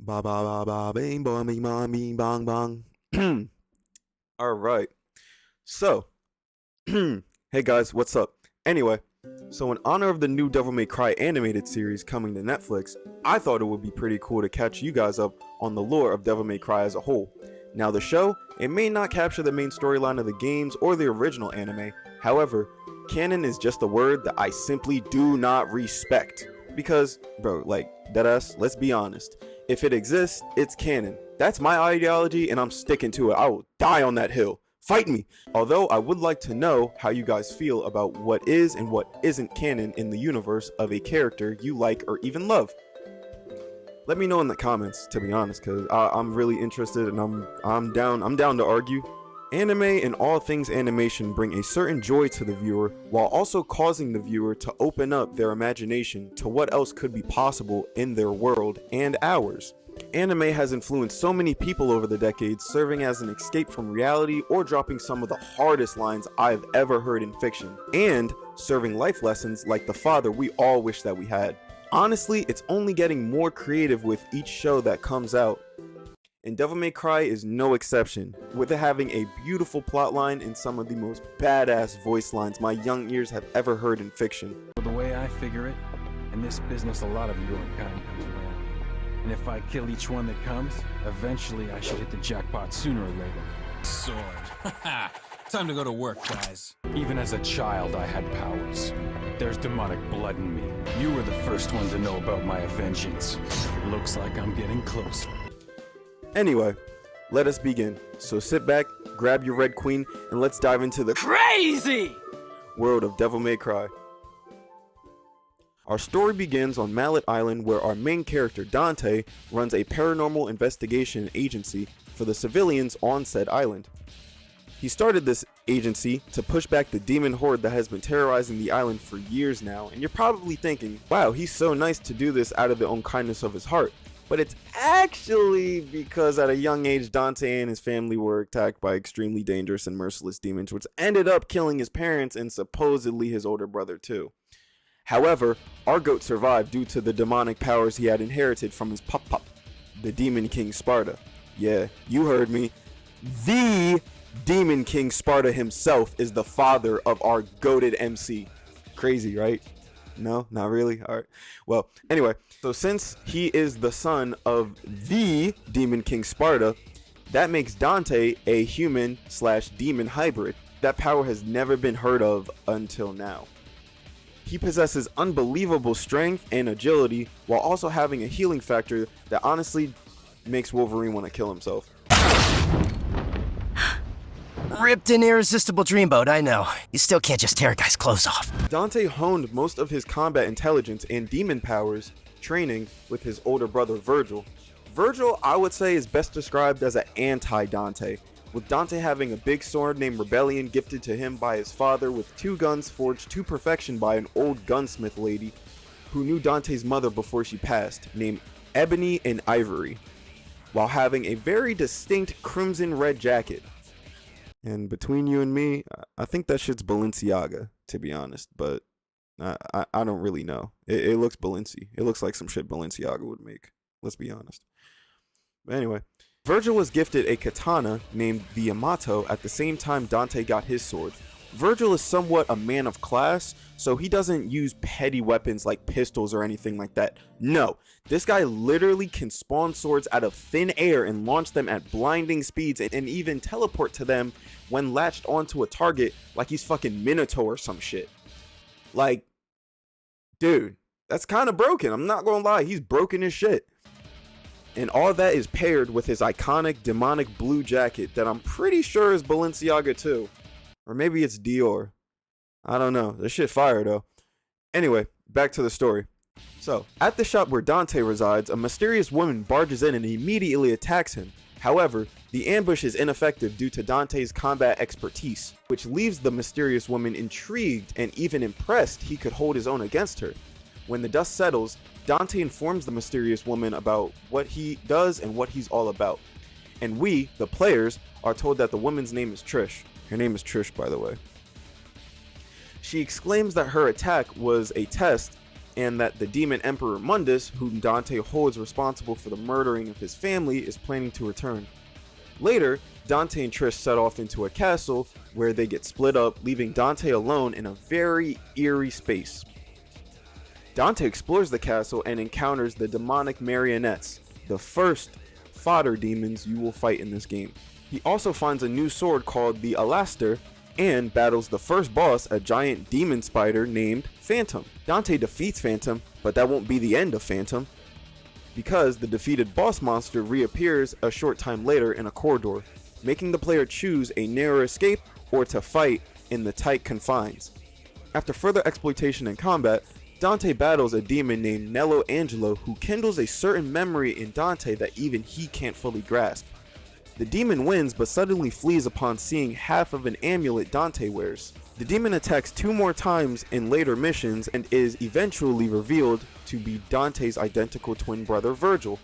Ba ba ba ba bing bong bing bong bing bong bong. All right. So, hey guys, what's up? Anyway, so in honor of the new Devil May Cry animated series coming to Netflix, I thought it would be pretty cool to catch you guys up on the lore of Devil May Cry as a whole. Now, the show, it may not capture the main storyline of the games or the original anime. However, canon is just a word that I simply do not respect. Because, bro, like, deadass, let's be honest. If it exists, it's canon. That's my ideology and I'm sticking to it. I will die on that hill. Fight me! Although I would like to know how you guys feel about what is and what isn't canon in the universe of a character you like or even love. Let me know in the comments, to be honest, because I'm really interested and I'm down to argue. Anime and all things animation bring a certain joy to the viewer while also causing the viewer to open up their imagination to what else could be possible in their world and ours. Anime has influenced so many people over the decades, serving as an escape from reality or dropping some of the hardest lines I've ever heard in fiction, and serving life lessons like the father we all wish that we had. Honestly, it's only getting more creative with each show that comes out. And Devil May Cry is no exception, with it having a beautiful plotline and some of the most badass voice lines my young ears have ever heard in fiction. The way I figure it, in this business a lot of your kind comes around. And if I kill each one that comes, eventually I should hit the jackpot sooner or later. Sword. Time to go to work, guys. Even as a child I had powers. There's demonic blood in me. You were the first one to know about my vengeance. Looks like I'm getting closer. Anyway, let us begin. So sit back, grab your Red Queen, and let's dive into the Crazy! world of Devil May Cry. Our story begins on Mallet Island, where our main character Dante runs a paranormal investigation agency for the civilians on said island. He started this agency to push back the demon horde that has been terrorizing the island for years now, and you're probably thinking, wow, he's so nice to do this out of the own kindness of his heart. But it's actually because at a young age, Dante and his family were attacked by extremely dangerous and merciless demons, which ended up killing his parents and supposedly his older brother too. However, our goat survived due to the demonic powers he had inherited from his pop, the Demon King Sparta. Yeah, you heard me. The Demon King Sparta himself is the father of our goated MC. Crazy, right? No, not really. All right. Well, anyway, so since he is the son of the Demon King Sparta, that makes Dante a human/demon hybrid. That power has never been heard of until now. He possesses unbelievable strength and agility while also having a healing factor that honestly makes Wolverine want to kill himself. Ripped and irresistible dreamboat, I know. You still can't just tear a guy's clothes off. Dante honed most of his combat intelligence and demon powers training with his older brother Virgil. Virgil, I would say, is best described as an anti-Dante, with Dante having a big sword named Rebellion gifted to him by his father, with two guns forged to perfection by an old gunsmith lady who knew Dante's mother before she passed, named Ebony and Ivory, while having a very distinct crimson red jacket. And between you and me, I think that shit's Balenciaga, to be honest, but I don't really know. It looks Balenci. It looks like some shit Balenciaga would make. Let's be honest. But anyway, Virgil was gifted a katana named the Yamato at the same time Dante got his sword. Virgil is somewhat a man of class, so he doesn't use petty weapons like pistols or anything like that. No, this guy literally can spawn swords out of thin air and launch them at blinding speeds and even teleport to them when latched onto a target like he's fucking Minotaur or some shit. Like, dude, that's kind of broken. I'm not gonna lie, he's broken as shit. And all that is paired with his iconic demonic blue jacket that I'm pretty sure is Balenciaga too. Or maybe it's Dior. I don't know. This shit fire though. Anyway, back to the story. So, at the shop where Dante resides, a mysterious woman barges in and immediately attacks him. However, the ambush is ineffective due to Dante's combat expertise, which leaves the mysterious woman intrigued and even impressed he could hold his own against her. When the dust settles, Dante informs the mysterious woman about what he does and what he's all about. And we, the players, are told that the woman's name is Trish. Her name is Trish, by the way. She exclaims that her attack was a test and that the demon Emperor Mundus, whom Dante holds responsible for the murdering of his family, is planning to return. Later, Dante and Trish set off into a castle where they get split up, leaving Dante alone in a very eerie space. Dante explores the castle and encounters the demonic marionettes, the first fodder demons you will fight in this game. He also finds a new sword called the Alaster and battles the first boss, a giant demon spider named Phantom. Dante defeats Phantom, but that won't be the end of Phantom, because the defeated boss monster reappears a short time later in a corridor, making the player choose a narrow escape or to fight in the tight confines. After further exploitation and combat, Dante battles a demon named Nello Angelo, who kindles a certain memory in Dante that even he can't fully grasp. The demon wins, but suddenly flees upon seeing half of an amulet Dante wears. The demon attacks 2 more times in later missions and is eventually revealed to be Dante's identical twin brother Virgil.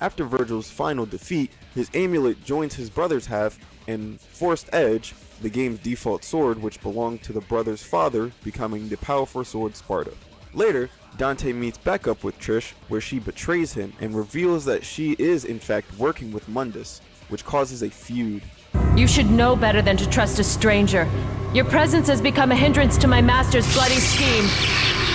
After Virgil's final defeat, his amulet joins his brother's half, and Forced Edge, the game's default sword which belonged to the brother's father, becoming the powerful sword Sparta. Later, Dante meets back up with Trish, where she betrays him and reveals that she is in fact working with Mundus, which causes a feud. You should know better than to trust a stranger. Your presence has become a hindrance to my master's bloody scheme.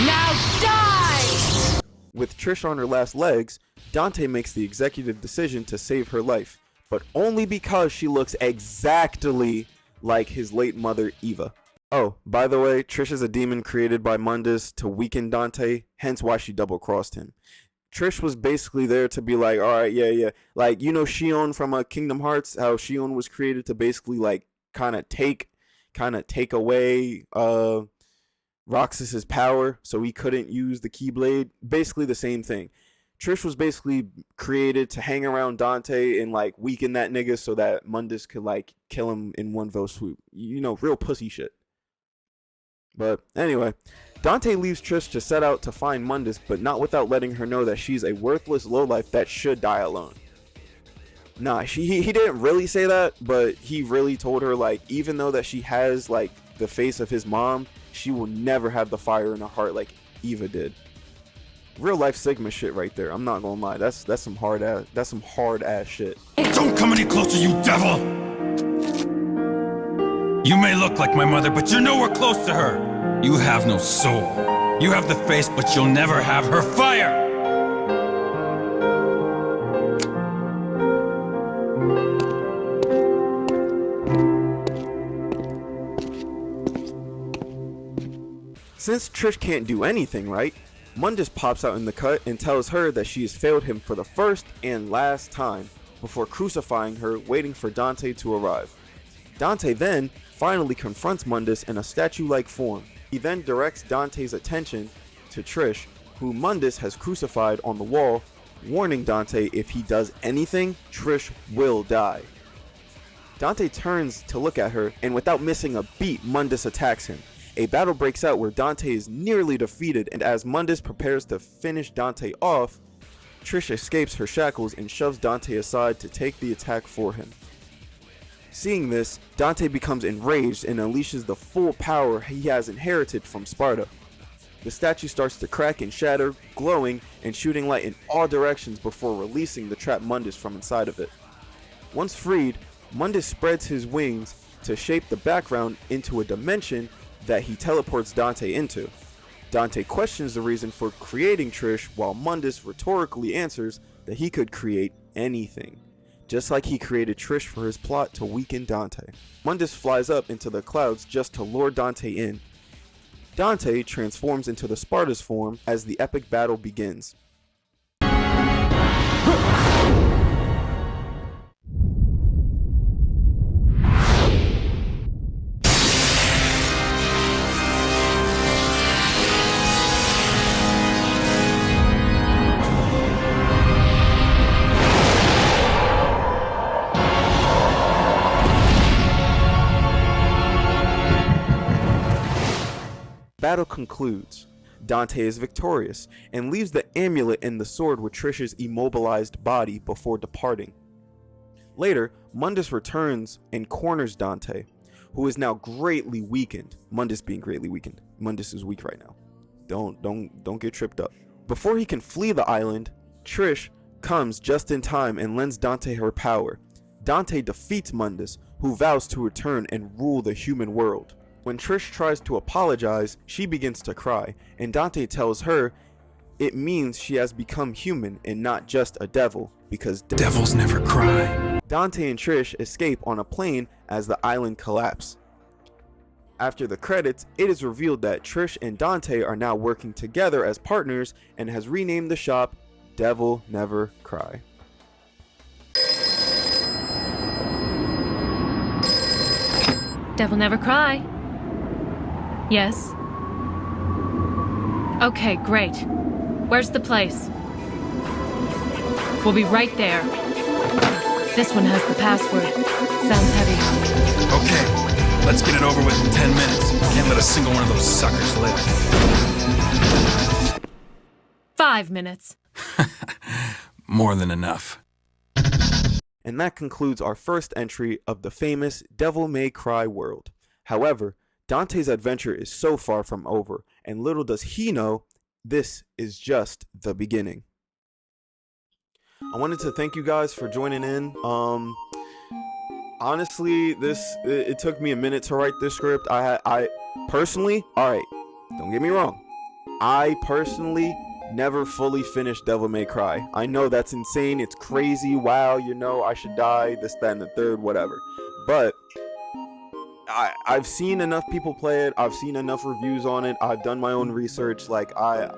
Now die! With Trish on her last legs, Dante makes the executive decision to save her life, but only because she looks exactly like his late mother Eva. Oh, by the way, Trish is a demon created by Mundus to weaken Dante, hence why she double-crossed him. Trish was basically there to be like, alright, yeah. Like, you know Xion from Kingdom Hearts, how Xion was created to basically like kind of take away Roxas's power so he couldn't use the Keyblade. Basically the same thing. Trish was basically created to hang around Dante and like weaken that nigga so that Mundus could like kill him in one fell swoop. You know, real pussy shit. But anyway, Dante leaves Trish to set out to find Mundus, but not without letting her know that she's a worthless lowlife that should die alone. Nah, he didn't really say that, but he really told her like, even though that she has like the face of his mom, she will never have the fire in her heart like Eva did. Real life Sigma shit right there. I'm not gonna lie, that's some hard ass shit. Don't come any closer, you devil! You may look like my mother, but you're nowhere close to her. You have no soul. You have the face, but you'll never have her fire! Since Trish can't do anything right, Mundus pops out in the cut and tells her that she has failed him for the first and last time, before crucifying her, waiting for Dante to arrive. Dante then finally confronts Mundus in a statue-like form. He then directs Dante's attention to Trish, who Mundus has crucified on the wall, warning Dante if he does anything, Trish will die. Dante turns to look at her, and without missing a beat, Mundus attacks him. A battle breaks out where Dante is nearly defeated, and as Mundus prepares to finish Dante off, Trish escapes her shackles and shoves Dante aside to take the attack for him. Seeing this, Dante becomes enraged and unleashes the full power he has inherited from Sparta. The statue starts to crack and shatter, glowing and shooting light in all directions before releasing the trapped Mundus from inside of it. Once freed, Mundus spreads his wings to shape the background into a dimension that he teleports Dante into. Dante questions the reason for creating Trish, while Mundus rhetorically answers that he could create anything, just like he created Trish for his plot to weaken Dante. Mundus flies up into the clouds just to lure Dante in. Dante transforms into the Sparta's form as the epic battle begins. Battle concludes. Dante is victorious and leaves the amulet and the sword with Trish's immobilized body before departing. Later, Mundus returns and corners Dante, who is now greatly weakened. Mundus being greatly weakened. Mundus is weak right now. Don't get tripped up. Before he can flee the island, Trish comes just in time and lends Dante her power. Dante defeats Mundus, who vows to return and rule the human world. When Trish tries to apologize, she begins to cry, and Dante tells her it means she has become human and not just a devil, because Devils never cry. Dante and Trish escape on a plane as the island collapses. After the credits, it is revealed that Trish and Dante are now working together as partners and has renamed the shop Devil Never Cry. Devil never cry. Yes. Okay, great. Where's the place? We'll be right there. This one has the password. Sounds heavy. Okay, let's get it over with in 10 minutes. Can't let a single one of those suckers live. 5 minutes. More than enough. And that concludes our first entry of the famous Devil May Cry world. However, Dante's adventure is so far from over, and little does he know, this is just the beginning. I wanted to thank you guys for joining in. Honestly, it took me a minute to write this script. I personally, alright, don't get me wrong, I personally never fully finished Devil May Cry. I know that's insane, it's crazy, wow, you know, I should die, this, that, and the third, whatever. But I've seen enough people play it, I've seen enough reviews on it, I've done my own research, like, I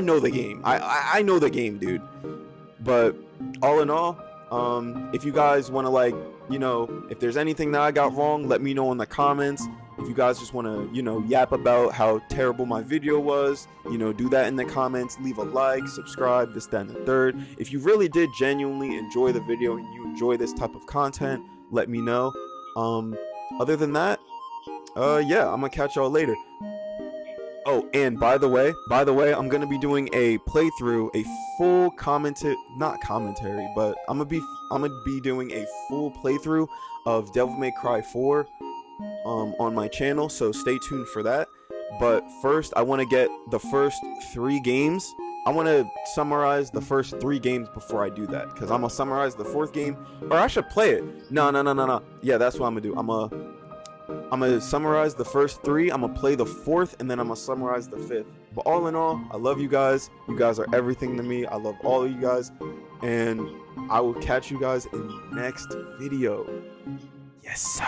know the game. I know the game, dude. But all in all, if you guys want to, like, you know, if there's anything that I got wrong, let me know in the comments. If you guys just want to, you know, yap about how terrible my video was, you know, do that in the comments. Leave a like, subscribe, this, that, and the third. If you really did genuinely enjoy the video and you enjoy this type of content, let me know. Other than that, yeah, I'm gonna catch y'all later. Oh, and by the way, I'm gonna be doing a playthrough, a full not commentary, but I'm gonna be doing a full playthrough of Devil May Cry 4 on my channel, so stay tuned for that. But first, I want to get the first 3 games. I want to summarize the first 3 games before I do that, because I'm gonna summarize the 4th game, or I should play it. No. Yeah, that's what I'm gonna do. I'm gonna summarize the first 3, I'm gonna play the 4th, and then I'm gonna summarize the 5th. But all in all, I love you guys. You guys are everything to me. I love all of you guys, and I will catch you guys in the next video. Yes, sir.